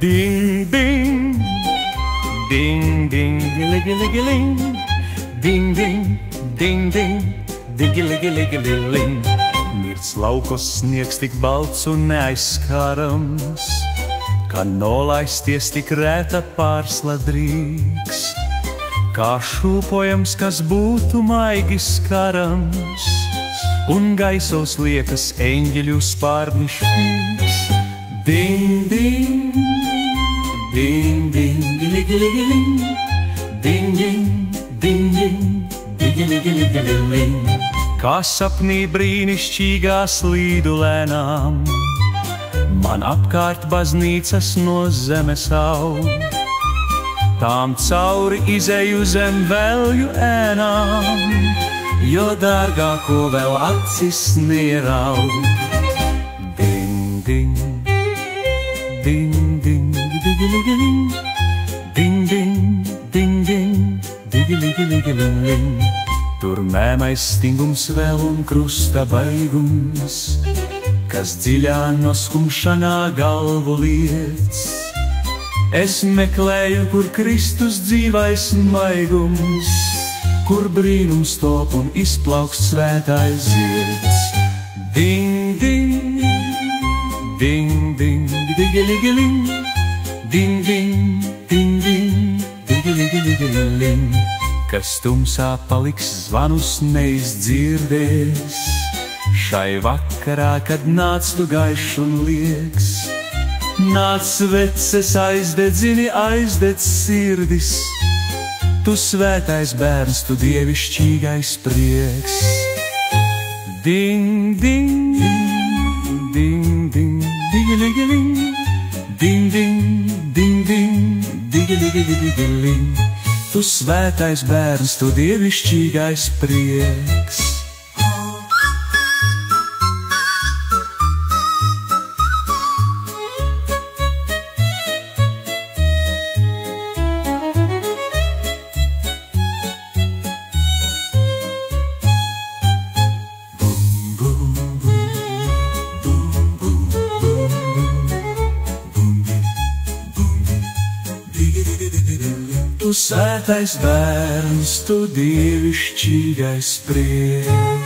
Ding, ding, ding, ding, gili-gili-giling. Ding, ding, ding, ding, digili-gili-giling. Mirts laukos sniegs tik balts un neaizskarams, kā nolaisties tik rēta pārsladrīgs, kā šūpojams, kas būtu maigi skarams, un gaisos liekas eņģeļu spārnišķīgs. Ding, ding, ding, ding, gili-gili-giling. Ding, ding, ding, ding, digili-gili-giling. Kā sapnī brīnišķīgās līdu lēnām, man apkārt baznīcas no zemes aug. Tām cauri izeju zem velju ēnām, jo dārgāko vēl acis neieraug. Ding, ding, ding, ding, digili-giling. Ding, ding, ding, ding, digili-gili-giling. Tur mēmais stingums vēl un krusta baigums, kas dziļā noskumšanā galvu liec. Es meklēju, kur Kristus dzīvais maigums, kur brīnums top un izplaukst svētais zieds. Ding, ding, ding, ding, digili-giling. Ding, ding, ding, ding, digili-gili-giling. Kas tumsā paliks, zvanus neizdzirdēs, šai vakarā, kad nāc tu gaišs un lieks. Nāc sveces aizdedzini, aizdedz sirdis, tu svētais bērns, tu dievišķīgais prieks. Ding, ding, ding, ding, digili-giling. Ding, ding, ding, ding, digili-gili-giling. Tu svētais bērns, tu dievišķīgais prieks. Tu svētais bērns, tu dievišķīgais prieks.